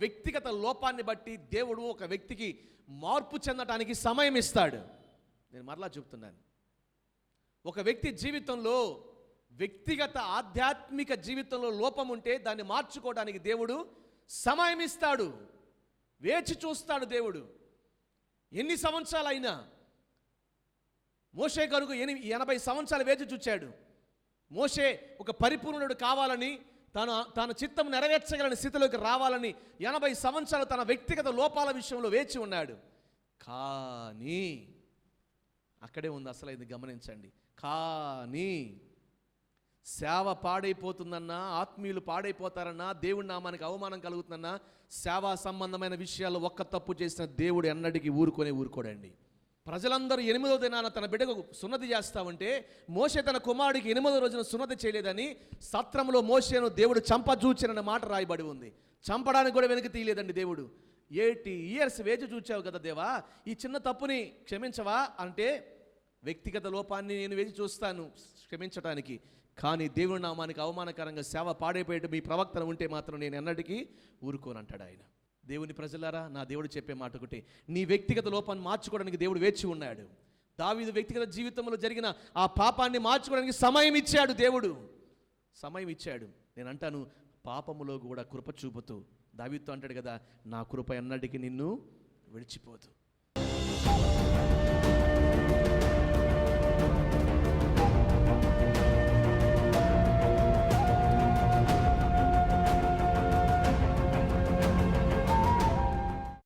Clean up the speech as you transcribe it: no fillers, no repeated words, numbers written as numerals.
వ్యక్తిగత లోపాన్ని బట్టి దేవుడు ఒక వ్యక్తికి మార్పు చెందటానికి సమయం ఇస్తాడు. నేను మరలా చెప్తున్నాను, ఒక వ్యక్తి జీవితంలో వ్యక్తిగత ఆధ్యాత్మిక జీవితంలో లోపం ఉంటే దాన్ని మార్చుకోవడానికి దేవుడు సమయం ఇస్తాడు, వేచి చూస్తాడు. దేవుడు ఎన్ని సంవత్సరాలైనా, మోషే కొరకు 80 సంవత్సరాలు వేచి చూచాడు. మోషే ఒక పరిపూర్ణుడు కావాలని, తన చిత్తం నెరవేర్చగలని స్థితిలోకి రావాలని 80 సంవత్సరాలు తన వ్యక్తిగత లోపాల విషయంలో వేచి ఉన్నాడు. కానీ అక్కడే ఉంది అసలైంది, గమనించండి. కానీ సేవ పాడైపోతుందన్నా, ఆత్మీయులు పాడైపోతారన్నా, దేవుడి నామానికి అవమానం కలుగుతుందన్నా, సేవా సంబంధమైన విషయాల్లో ఒక్క తప్పు చేసిన దేవుడు ఎన్నటికీ ఊరుకోడండి. ప్రజలందరూ 8వ దినాన తన బిడ్డకు సున్నతి చేస్తామంటే, మోషే తన కుమారుడికి 8వ రోజున సున్నతి చేయలేదని సత్రంలో మోషేను దేవుడు చంపజూచినన్న మాట రాయబడి ఉంది. చంపడానికి కూడా వెనక్కి తీయలేదండి దేవుడు. 80 years వేచి చూచావు కదా దేవా, ఈ చిన్న తప్పుని క్షమించవా అంటే, వ్యక్తిగత లోపాన్ని నేను వేచి చూస్తాను క్షమించడానికి, కానీ దేవుని నామానికి అవమానకరంగా సేవ పాడైపోయేట మీ ప్రవక్తన ఉంటే మాత్రం నేను ఎన్నటికీ ఊరుకోనంటాడు ఆయన. దేవుని ప్రజలారా, నా దేవుడు చెప్పే మాట ఒకటి, నీ వ్యక్తిగత లోపాన్ని మార్చుకోవడానికి దేవుడు వేచి ఉన్నాడు. దావీదు వ్యక్తిగత జీవితంలో జరిగిన ఆ పాపాన్ని మార్చుకోవడానికి సమయం ఇచ్చాడు. దేవుడు సమయం ఇచ్చాడు. నేను అంటాను, పాపములో కూడా కృప చూపుతూ దావీదుతో అంటాడు కదా, నా కృప ఎన్నటికీ నిన్ను విడిచిపోదు.